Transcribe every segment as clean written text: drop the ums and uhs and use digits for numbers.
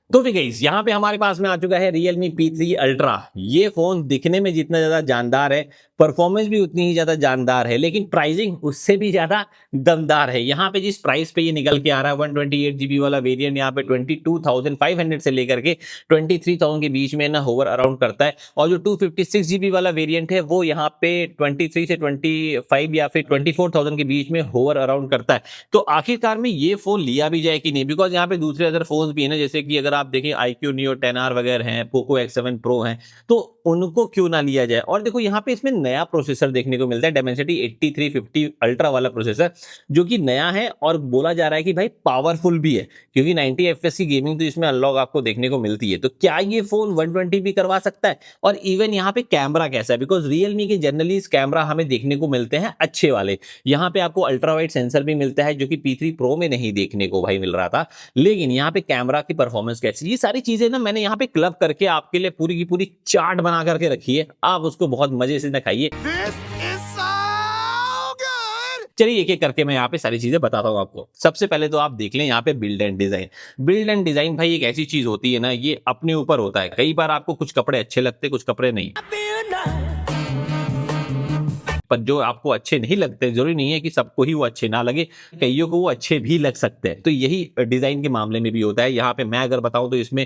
तो भी गाइस यहाँ पे हमारे पास में आ चुका है Realme P3 Ultra। ये फोन दिखने में जितना ज्यादा जानदार है, परफॉर्मेंस भी उतनी ही ज्यादा जानदार है, लेकिन प्राइसिंग उससे भी ज्यादा दमदार है। यहाँ पे जिस प्राइस पे ये निकल के आ रहा है 128 GB वाला वेरिएंट यहाँ पे 22,500 से लेकर के 23,000 के बीच में ना होवर अराउंड करता है, और जो 256 GB वाला वेरिएंट है वो यहाँ पे 23 से 25 या फिर 24,000 के बीच में होवर अराउंड करता है। तो आखिरकार में ये फोन लिया भी जाए कि नहीं, बिकॉज यहाँ पे दूसरे अदर फोन भी है ना, जैसे कि अगर आप देखें iQOO Neo 10R वगैरह हैं, पोको X7 Pro हैं, तो उनको क्यों ना लिया जाए। और देखो यहाँ पे इसमें नया प्रोसेसर देखने को मिलता है, Dimensity 8350 अल्ट्रा वाला प्रोसेसर, जो कि नया है और बोला जा रहा है कि भाई पावरफुल भी है, क्योंकि 90 FPS की गेमिंग तो इसमें अनलॉक आपको देखने को मिलती है। तो क्या ये फोन 120 भी करवा सकता है? और इवन यहाँ पे कैमरा कैसा है, बिकॉज Realme के जनरली इस कैमरा हमें देखने को मिलते हैं अच्छे वाले। यहाँ पे आपको अल्ट्रा वाइड सेंसर भी मिलता है, जो कि P3 Pro में नहीं देखने को भाई मिल रहा था। लेकिन यहाँ पे कैमरा की परफॉर्मेंस कैसी, ये सारी चीजें ना मैंने यहाँ पे क्लब करके आपके लिए पूरी की पूरी चार्ट बना करके रखी है, आप उसको बहुत मजे से दिखाइए। चलिए एक एक करके मैं यहाँ पे सारी चीजें बताता हूँ आपको। सबसे पहले तो आप देख लें यहाँ पे build and design. Build and design भाई एक ऐसी चीज होती है ना, ये अपने ऊपर होता है। कई बार आपको कुछ कपड़े अच्छे लगते, कुछ कपड़े नहीं, पर जो आपको अच्छे नहीं लगते जरूरी नहीं है कि सबको ही वो अच्छे ना लगे, कईयों को वो अच्छे भी लग सकते हैं। तो यही डिजाइन के मामले में भी होता है। यहाँ पे मैं अगर बताऊं तो इसमें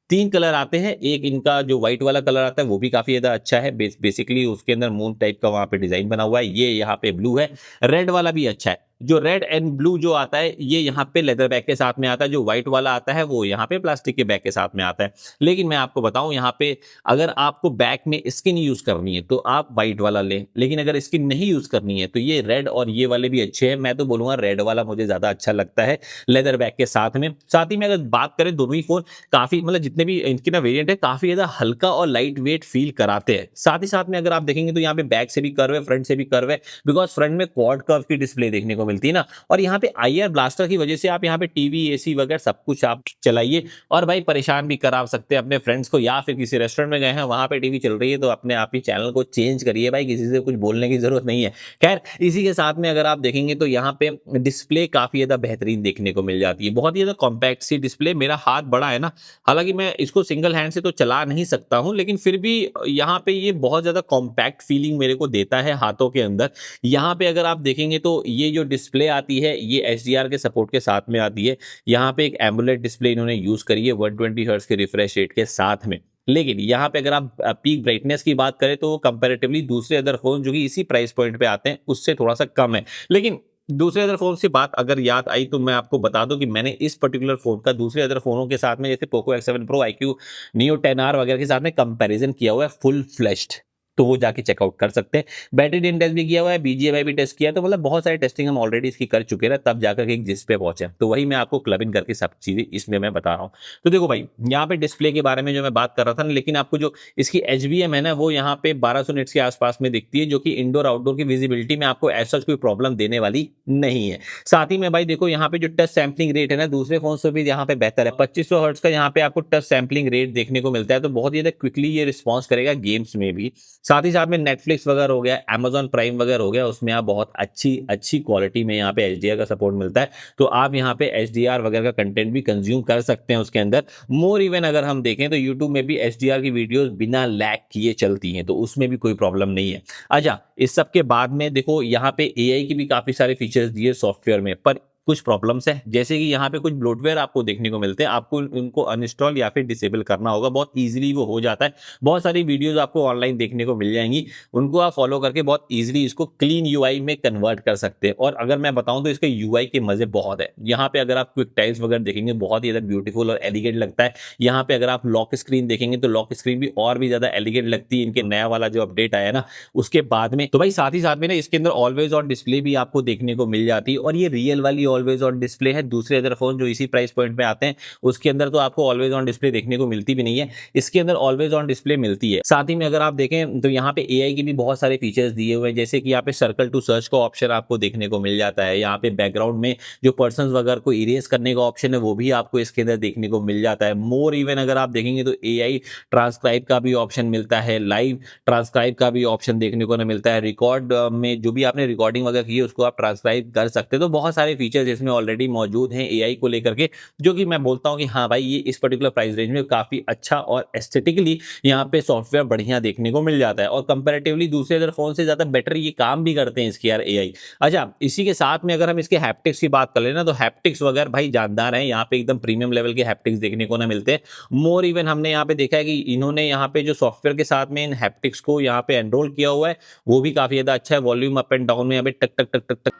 3 कलर आते हैं। एक इनका जो व्हाइट वाला कलर आता है वो भी काफी ज्यादा अच्छा है, बेसिकली उसके अंदर मून टाइप का वहां पे डिजाइन बना हुआ है। ये यहाँ पे ब्लू है, रेड वाला भी अच्छा है। जो रेड एंड ब्लू जो आता है ये यहाँ पे लेदर बैग के साथ में आता है, जो व्हाइट वाला आता है वो यहाँ पे प्लास्टिक के बैग के साथ में आता है। लेकिन मैं आपको बताऊं यहाँ पे अगर आपको बैग में स्किन यूज करनी है तो आप व्हाइट वाला लें, लेकिन अगर स्किन नहीं यूज करनी है तो ये रेड और ये वाले भी अच्छे हैं। मैं तो बोलूंगा रेड वाला मुझे ज्यादा अच्छा लगता है लेदर बैग के साथ में। साथ ही में अगर बात करें, दोनों ही फोन काफी मतलब जितने भी इनके ना वेरिएंट है काफी ज्यादा हल्का और लाइट वेट फील कराते हैं। साथ ही साथ में अगर आप देखेंगे तो यहाँ पे बैक से भी कर्व है, फ्रंट से भी कर्व है, बिकॉज फ्रंट में क्वाड कर्व की डिस्प्ले देखने को मिलती है ना। और यहाँ पे IR ब्लास्टर की वजह से आप यहाँ पे टीवी AC वगैरह सब कुछ आप चलाइए, और भाई परेशान भी करा सकते हैं अपने फ्रेंड्स को, या फिर किसी रेस्टोरेंट में गए हैं वहां पे टीवी चल रही है तो अपने आप ही चैनल को चेंज करिए भाई, किसी से कुछ बोलने की जरूरत नहीं है। खैर इसी के साथ में अगर आप देखेंगे तो यहाँ पे डिस्प्ले काफी ज्यादा बेहतरीन देखने को मिल जाती है, बहुत ही ज्यादा कॉम्पैक्ट सी डिस्प्ले। मेरा हाथ बड़ा है ना, हालांकि मैं इसको सिंगल हैंड से तो चला नहीं सकता हूं, लेकिन फिर भी यहाँ पे ये बहुत ज्यादा कॉम्पैक्ट फीलिंग मेरे को देता है हाथों के अंदर। यहाँ पे अगर आप देखेंगे तो ये जो डिस्प्ले आती है ये HDR के सपोर्ट के साथ में आती है। यहाँ पे एक एमुलेट डिस्प्ले इन्होंने यूज करी है 120 हर्ट्ज के रिफ्रेश रेट के साथ में। लेकिन यहाँ पे अगर आप पीक ब्राइटनेस की बात करें तो कंपैरेटिवली दूसरे अदर फोन जो कि इसी प्राइस पॉइंट पे आते हैं उससे थोड़ा सा कम है। लेकिन दूसरे अदर फोन से बात अगर याद आई तो मैं आपको बता दूं कि मैंने इस पर्टिकुलर फोन का दूसरे अदर फोनों के साथ में, जैसे Poco X7 Pro, iQOO Neo 10R वगैरह के साथ में कंपैरिजन किया हुआ है फुल फ्लेश्ड, तो वो जाके चेकआउट कर सकते हैं। बैटरी ड्रेन टेस्ट भी किया हुआ है, BGMI भी टेस्ट किया है, तो मतलब बहुत सारी टेस्टिंग हम ऑलरेडी इसकी कर चुके हैं, तब जाकर के जिस पे पहुंचे। तो वही मैं आपको क्लब इन करके सब चीजें इसमें मैं बता रहा हूँ। तो देखो भाई यहाँ पे डिस्प्ले के बारे में जो मैं बात कर रहा था ना, लेकिन आपको जो इसकी HBM है ना वो यहाँ पे 1200 निट्स के आसपास में दिखती है, जो कि इंडोर आउटडोर की विजिबिलिटी में आपको ऐसा कोई प्रॉब्लम देने वाली नहीं है। साथ ही में भाई देखो यहाँ पे जो टच सैम्पलिंग रेट है ना दूसरे फोन से भी यहाँ पे बेहतर है। 2500 हर्ट्ज का यहाँ पे आपको टच सैम्पलिंग रेट देखने को मिलता है, तो बहुत ही ज्यादा क्विकली ये रिस्पॉन्स करेगा गेम्स में भी। साथ ही साथ में नेटफ्लिक्स वगैरह हो गया, Amazon प्राइम वगैरह हो गया, उसमें आप बहुत अच्छी अच्छी क्वालिटी में यहाँ पे HDR का सपोर्ट मिलता है, तो आप यहाँ पे HDR वगैरह का कंटेंट भी कंज्यूम कर सकते हैं उसके अंदर। मोर इवन अगर हम देखें तो YouTube में भी HDR की वीडियोस बिना लैग किए चलती हैं, तो उसमें भी कोई प्रॉब्लम नहीं है। अच्छा, इस सब के बाद में देखो यहाँ पे AI की भी काफी सारे फीचर्स दिए सॉफ्टवेयर में, पर कुछ प्रॉब्लम्स है, जैसे कि यहाँ पे कुछ ब्लोटवेयर आपको देखने को मिलते हैं, आपको उनको अनइंस्टॉल या फिर डिसेबल करना होगा, बहुत इजीली वो हो जाता है। बहुत सारी वीडियोस आपको ऑनलाइन देखने को मिल जाएंगी, उनको आप फॉलो करके बहुत इजीली इसको क्लीन UI में कन्वर्ट कर सकते हैं। और अगर मैं बताऊं तो इसके UI के मजे बहुत है। यहाँ पे अगर आप क्विक टाइल्स वगैरह देखेंगे बहुत ही ज्यादा ब्यूटीफुल और एलिगेंट लगता है। यहाँ पे अगर आप लॉक स्क्रीन देखेंगे तो लॉक स्क्रीन भी और भी ज्यादा एलिगेंट लगती है, इनके नया वाला जो अपडेट आया ना उसके बाद में। तो भाई साथ ही साथ में ना इसके अंदर ऑलवेज ऑन डिस्प्ले भी आपको देखने को मिल जाती है, और ये रियल वाली ऑलवेज ऑन डिस्प्ले है। दूसरे अदर फोन जो इसी प्राइस पॉइंट पे आते हैं उसके अंदर तो आपको ऑलवेज ऑन डिस्प्ले देखने को मिलती भी नहीं है, इसके अंदर ऑलवेज ऑन डिस्प्ले मिलती है। साथ ही में अगर आप देखें तो यहाँ पे AI के भी बहुत सारे फीचर्स दिए हुए हैं, जैसे कि यहाँ पे सर्कल टू सर्च का ऑप्शन आपको देखने को मिल जाता है। यहाँ पे बैकग्राउंड में जो पर्सन वगैरह को इरेज करने का ऑप्शन है वो भी आपको इसके अंदर देखने को मिल जाता है। मोर इवन अगर आप देखेंगे तो AI ट्रांसक्राइब का भी ऑप्शन मिलता है, लाइव ट्रांसक्राइब का भी ऑप्शन देखने को मिलता है, रिकॉर्ड में जो भी आपने रिकॉर्डिंग वगैरह की है उसको आप ट्रांसक्राइब कर सकते हैं। तो बहुत सारे फीचर फीचर्स इसमें ऑलरेडी मौजूद हैं एआई को लेकर के, जो कि मैं बोलता हूँ कि हाँ भाई ये इस पर्टिकुलर प्राइस रेंज में काफ़ी अच्छा और एस्थेटिकली यहाँ पे सॉफ्टवेयर बढ़िया देखने को मिल जाता है और कंपैरेटिवली दूसरे अदर फोन से ज़्यादा बेटर ये काम भी करते हैं इसके यार एआई। अच्छा, इसी के साथ में अगर हम इसके हैप्टिक्स की बात कर लें ना, तो हैप्टिक्स वगैरह भाई जानदार हैं, यहाँ पे एकदम प्रीमियम लेवल के हैप्टिक्स देखने को ना मिलते हैं। मोर इवन हमने यहाँ पे देखा है कि इन्होंने यहाँ पे जो सॉफ्टवेयर के साथ में इन हैप्टिक्स को यहाँ पे एनरोल किया हुआ है, वो भी काफ़ी ज़्यादा अच्छा है। वॉल्यूम अप एंड डाउन में यहाँ पे टक टक टक टक टक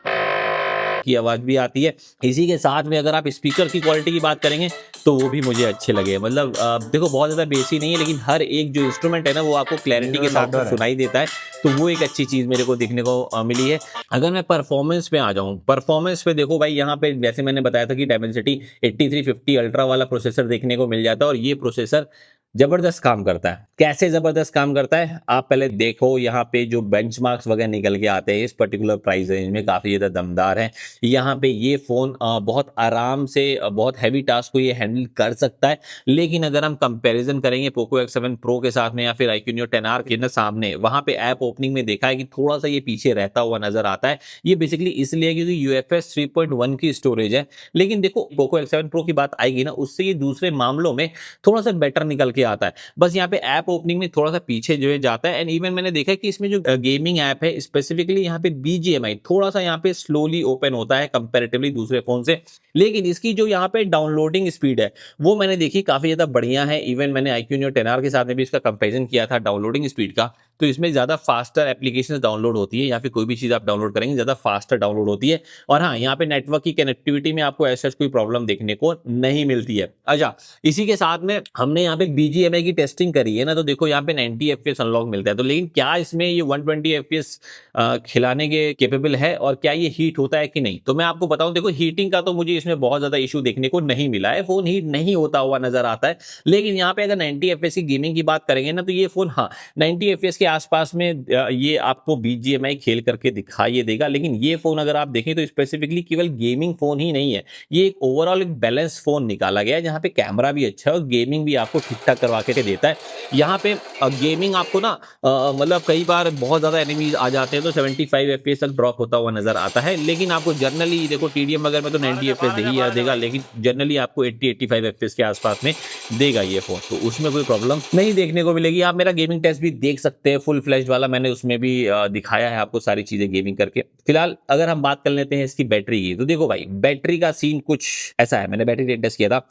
की आवाज़ भी आती है। इसी के साथ में अगर आप स्पीकर की क्वालिटी की बात करेंगे तो वो भी मुझे अच्छे लगे। मतलब देखो बहुत ज़्यादा बेसी नहीं है, लेकिन हर एक जो इंस्ट्रूमेंट है ना वो आपको क्लैरिटी के साथ में सुनाई देता है, तो वो एक अच्छी चीज़ मेरे को देखने को मिली है। अगर मैं परफॉर्मेंस पे आ जाऊँ, परफॉर्मेंस पे देखो भाई यहाँ पे जैसे मैंने बताया था कि डायमेंसिटी 8350 अल्ट्रा वाला प्रोसेसर देखने को मिल जाता है और ये प्रोसेसर जबरदस्त काम करता है। कैसे जबरदस्त काम करता है, आप पहले देखो यहाँ पे जो बेंचमार्क्स वगैरह निकल के आते हैं इस पर्टिकुलर प्राइस रेंज में काफ़ी ज़्यादा दमदार है। यहाँ पे ये फ़ोन बहुत आराम से बहुत हैवी टास्क को ये हैंडल कर सकता है। लेकिन अगर हम कंपैरिजन करेंगे पोको X7 Pro के साथ में या फिर iQOO Neo 10R के ना सामने, वहाँ पे ऐप ओपनिंग में देखा है कि थोड़ा सा ये पीछे रहता हुआ नजर आता है। ये बेसिकली इसलिए क्योंकि UFS 3.1 की स्टोरेज है। लेकिन देखो पोको X7 Pro की बात आएगी ना, उससे ये दूसरे मामलों में थोड़ा सा बेटर निकल के आता है। बस यहाँ पे ऐप ओपनिंग में थोड़ा सा पीछे जो है जाता है। एंड इवन मैंने देखा है कि इसमें जो गेमिंग ऐप है स्पेसिफिकली यहाँ पे BGMI थोड़ा सा यहाँ पे स्लोली ओपन होता है कंपैरेटिवली दूसरे फोन से। लेकिन इसकी जो यहाँ पे डाउनलोडिंग स्पीड है वो मैंने देखी काफी ज्यादा बढ़िया है। इवन मैंने iQOO Neo 10R के साथ में भी इसका कंपैरिजन किया था डाउनलोडिंग स्पीड का, तो इसमें ज़्यादा फास्टर एप्लीकेशन डाउनलोड होती है या फिर कोई भी चीज़ आप डाउनलोड करेंगे ज़्यादा फास्टर डाउनलोड होती है। और हाँ, यहाँ पे नेटवर्क की कनेक्टिविटी में आपको ऐसा कोई प्रॉब्लम देखने को नहीं मिलती है। अच्छा, इसी के साथ में हमने यहाँ पे BGMI की टेस्टिंग करी है ना, तो देखो यहाँ पे 90 FPS अनलॉक मिलता है। तो लेकिन क्या इसमें ये 120 FPS खिलाने के केपेबल है और क्या ये हीट होता है कि नहीं, तो मैं आपको बताऊं देखो हीटिंग का तो मुझे इसमें बहुत ज़्यादा इशू देखने को नहीं मिला है। फोन हीट नहीं होता हुआ नजर आता है। लेकिन यहाँ पे अगर 90 FPS की गेमिंग की बात करेंगे ना, तो ये फोन हाँ 90 FPS के आसपास में ये आपको BGMI खेल करके दिखाई देगा। लेकिन ये फोन अगर आप देखें तो स्पेसिफिकली केवल गेमिंग फोन ही नहीं है, ये एक ओवरऑल एक बैलेंस फोन निकाला गया है जहाँ पे कैमरा भी अच्छा है और गेमिंग भी आपको ठीक ठाक करवा के देता है। यहाँ पे गेमिंग आपको ना मतलब कई बार बहुत ज्यादा एनिमीज आ जाते हैं तो 75 FPS तक ड्रॉप होता हुआ नजर आता है। लेकिन आपको जनरली देखो TDM वगैरह में तो 90 FPS दे ही देगा, लेकिन जनरली आपको 80-85 FPS के आसपास में देगा ये फोन, तो उसमें कोई प्रॉब्लम नहीं देखने को मिलेगी। आप मेरा गेमिंग टेस्ट भी देख सकते हैं फुल फ्लैश वाला, मैंने उसमें भी दिखाया है आपको सारी चीजें गेमिंग करके। फिलहाल अगर हम बात कर लेते हैं इसकी बैटरी की, तो देखो भाई बैटरी का सीन कुछ ऐसा है। मैंने बैटरी टेस्ट किया था,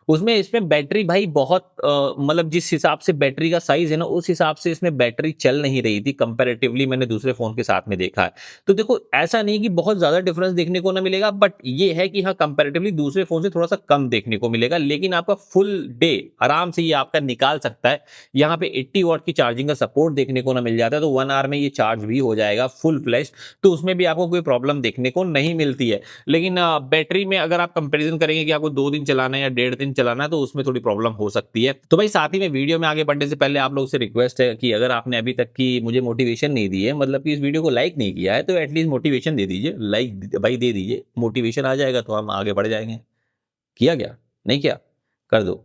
उसमें इसमें बैटरी भाई बहुत मतलब जिस हिसाब से बैटरी का साइज है ना उस हिसाब से इसमें बैटरी चल नहीं रही थी कंपैरेटिवली मैंने दूसरे फोन के साथ में देखा है। तो देखो ऐसा नहीं कि बहुत ज्यादा डिफरेंस देखने को ना मिलेगा, बट ये है कि हाँ कंपैरेटिवली दूसरे फोन से थोड़ा सा कम देखने को मिलेगा। लेकिन आपका फुल डे आराम से ये आपका निकाल सकता है। यहाँ पे 80 वॉट की चार्जिंग का सपोर्ट देखने को ना मिल जाता है, तो 1 आवर में ये चार्ज भी हो जाएगा फुल फ्लैश, तो उसमें भी आपको कोई प्रॉब्लम देखने को नहीं मिलती है। लेकिन बैटरी में अगर आप कंपेरिजन करेंगे कि आपको 2 दिन चलाना है या 1.5 दिन चलाना है, तो उसमें थोड़ी प्रॉब्लम हो सकती है। तो भाई साथ ही में वीडियो में आगे बढ़ने से पहले आप लोग से रिक्वेस्ट है कि अगर आपने अभी तक की मुझे मोटिवेशन नहीं दी है, मतलब कि इस वीडियो को लाइक नहीं किया है, तो एटलीस्ट मोटिवेशन दे दीजिए। लाइक भाई दे दीजिए, मोटिवेशन आ जाएगा तो हम आगे बढ़ जाएंगे। किया क्या? नहीं किया? कर दो।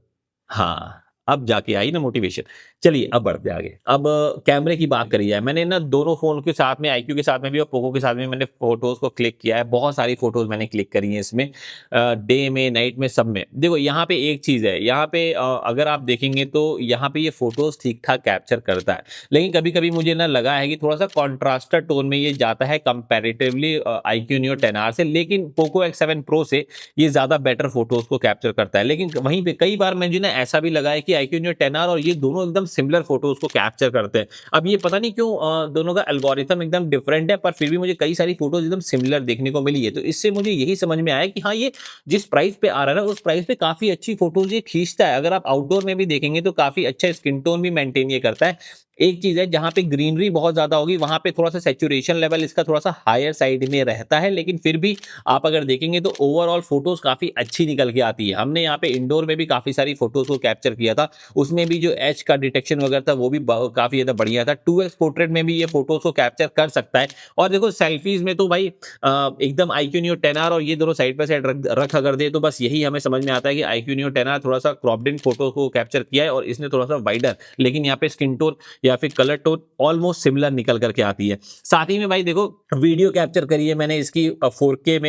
हाँ, अब जाके आई ना मोटिवेशन। चलिए अब बढ़ते आगे। अब कैमरे की बात करी जाए, मैंने ना दोनों फोन के साथ में iQOO के साथ में भी और पोको के साथ में मैंने फोटोज को क्लिक किया है। बहुत सारी फोटोज मैंने क्लिक करी हैं इसमें, डे में नाइट में सब में। देखो यहाँ पे एक चीज है, यहाँ पे अगर आप देखेंगे तो यहाँ पे ये फोटोज ठीक ठाक कैप्चर करता है। लेकिन कभी कभी मुझे ना लगा है कि थोड़ा सा कॉन्ट्रास्टेड टोन में ये जाता है कंपैरेटिवली iQOO Neo 10R से, लेकिन पोको X7 Pro से ये ज्यादा बेटर फोटोज को कैप्चर करता है। लेकिन वहीं पे कई बार मुझे ना ऐसा भी लगा है कि iQOO Neo 10R और ये दोनों एकदम सिमिलर फोटोज को कैप्चर करते हैं। अब ये पता नहीं क्यों दोनों का एल्गोरिथम एकदम डिफरेंट है, पर फिर भी मुझे कई सारी फोटोज एकदम सिमिलर देखने को मिली है। तो इससे मुझे यही समझ में आया कि हाँ ये जिस प्राइस पे आ रहा है ना उस प्राइस पे काफी अच्छी फोटोज ये खींचता है। अगर आप आउटडोर में भी देखेंगे तो काफी अच्छा स्किन टोन भी मेंटेन ये करता है। एक चीज है जहां पे ग्रीनरी बहुत ज्यादा होगी वहां पे थोड़ा सा सैचुरेशन लेवल इसका थोड़ा सा हायर साइड में रहता है, लेकिन फिर भी आप अगर देखेंगे तो ओवरऑल फोटोज काफी अच्छी निकल के आती है। हमने यहाँ पे इंडोर में भी काफी सारी फोटोज को कैप्चर किया था, उसमें भी जो एच का डिटेक्शन वगैरह था वो भी काफी ज्यादा बढ़िया था। 2x पोर्ट्रेट में भी ये फोटोज को कैप्चर कर सकता है। और देखो सेल्फीज में तो भाई एकदम iQOO Neo 10R और ये दोनों साइड बाय साइड रख अगर दे तो बस यही हमें समझ में आता है कि iQOO Neo 10R थोड़ा सा क्रॉप्ड इन फोटो को कैप्चर किया है और इसने थोड़ा सा वाइडर, लेकिन यहाँ पे स्किन टोन या फिर कलर टोन ऑलमोस्ट सिमिलर निकल करके आती है। साथ ही में भाई देखो वीडियो कैप्चर करी है मैंने इसकी 4K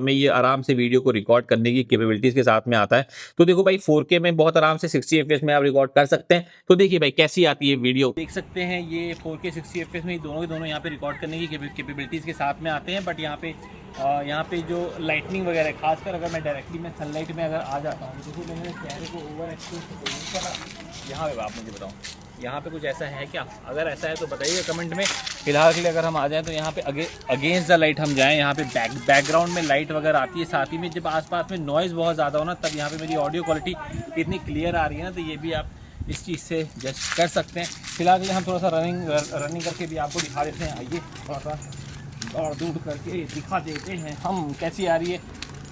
में ये आराम से वीडियो को रिकॉर्ड करने की कैपेबिलिटीज के साथ में आता है। तो देखो भाई 4K में बहुत आराम से 60 FPS में आप रिकॉर्ड कर सकते हैं। तो देखिए भाई कैसी आती है वीडियो, देख सकते हैं ये 4K 60 FPS में दोनों के दोनों यहाँ पे रिकॉर्ड करने की कैपेबिलिटीज के साथ में आते हैं। बट यहाँ पे जो लाइटनिंग वगैरह है, खासकर अगर मैं डायरेक्टली मैं सनलाइट में अगर आ जाता हूँ तो देखो मैंने चेहरे को ओवर एक्सपोज करा। यहाँ पे आप मुझे बताओ यहाँ पे कुछ ऐसा है क्या? अगर ऐसा है तो बताइए कमेंट में। फिलहाल के लिए अगर हम आ जाएँ तो यहाँ पे अगेंस्ट द लाइट हम जाएँ, यहाँ पे बैकग्राउंड में लाइट वगैरह आती है। साथ ही में जब आसपास में नॉइज़ बहुत ज़्यादा हो ना, तब यहाँ पे मेरी ऑडियो क्वालिटी इतनी क्लियर आ रही है ना, तो ये भी आप इस चीज़ से जज कर सकते हैं। फिलहाल के लिए हम थोड़ा सा रनिंग करके भी आपको दिखा देते हैं। आइए थोड़ा सा दौड़ दूड़ करके दिखा देते हैं हम कैसी आ रही है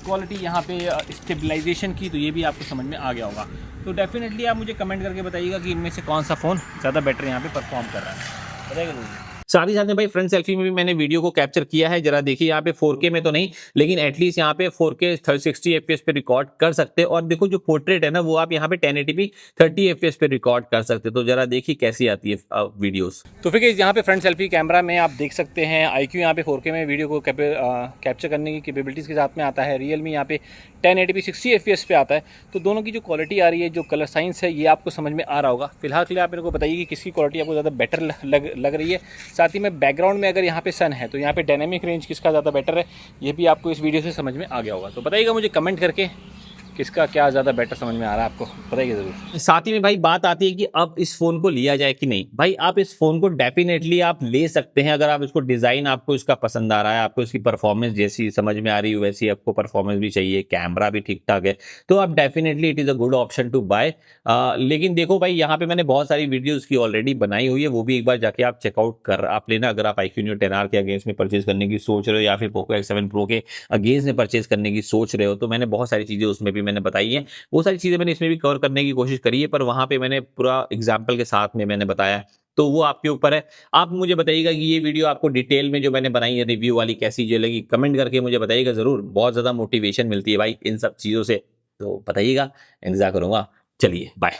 क्वालिटी यहाँ पे स्टेबलाइजेशन की। तो ये भी आपको समझ में आ गया होगा। तो डेफिनेटली आप मुझे कमेंट करके बताइएगा कि इनमें से कौन सा फ़ोन ज़्यादा बेटर यहाँ पे परफॉर्म कर रहा है, बताइएगा जरूर। साथ ही साथ में भाई फ्रंट सेल्फी में भी मैंने वीडियो को कैप्चर किया है। जरा देखिए यहाँ पे 4K में तो नहीं, लेकिन एटलीस्ट यहाँ पे 4K 60 FPS पे रिकॉर्ड कर सकते हैं। और देखो जो पोर्ट्रेट है ना, वो आप यहाँ पे 1080p 30 FPS पे रिकॉर्ड कर सकते हैं। तो जरा देखिए कैसी आती है वीडियोस। तो फिर यहाँ पे फ्रंट सेल्फी कैमरा में आप देख सकते हैं IQ यहाँ पे 4K में वीडियो को कैप्चर करने की कैपेबिलिटीज़ के साथ में आता है। Realme यहाँ पे 1080p 60 FPS पे आता है। तो दोनों की जो क्वालिटी आ रही है, जो कलर साइंस है, ये आपको समझ में आ रहा होगा। फिलहाल के लिए आप मेरे को बताइए कि किसकी क्वालिटी आपको ज़्यादा बेटर लग रही है। साथ ही में बैकग्राउंड में अगर यहाँ पे सन है तो यहाँ पे डायनेमिक रेंज किसका ज़्यादा बेटर है, ये भी आपको इस वीडियो से समझ में आ गया होगा। तो बताइएगा मुझे कमेंट करके किसका क्या ज़्यादा बेटर समझ में आ रहा है आपको, बताइए ज़रूर। साथ ही में भाई बात आती है कि अब इस फ़ोन को लिया जाए कि नहीं। भाई आप इस फ़ोन को डेफिनेटली आप ले सकते हैं अगर आप इसको डिज़ाइन आपको इसका पसंद आ रहा है, आपको इसकी परफॉर्मेंस जैसी समझ में आ रही है वैसी आपको परफॉर्मेंस भी चाहिए, कैमरा भी ठीक ठाक है, तो आप definitely it is a good option to buy. लेकिन देखो भाई यहाँ पे मैंने बहुत सारी वीडियोज़ की ऑलरेडी बनाई हुई है, वो भी एक बार जाके आप चेकआउट कर आप लेना। अगर आप iQOO Neo 10R के अगेंस्ट में परचेज करने की सोच रहे हो या फिर Poco X7 Pro के अगेंस्ट में परचेज करने की सोच रहे हो, तो मैंने बहुत सारी चीज़ें उसमें भी मैंने बताई है। वो सारी चीज़ें मैंने इसमें भी कवर करने की कोशिश करी है, पर वहाँ पे मैंने पूरा एग्जाम्पल के साथ में मैंने बताया, तो वो आपके ऊपर है। आप मुझे बताइएगा कि ये वीडियो आपको डिटेल में जो मैंने बनाई है रिव्यू वाली कैसी जो लगी, कमेंट करके मुझे बताइएगा ज़रूर। बहुत ज़्यादा मोटिवेशन मिलती है भाई इन सब चीज़ों से, तो बताइएगा, इंतजार करूँगा। चलिए बाय।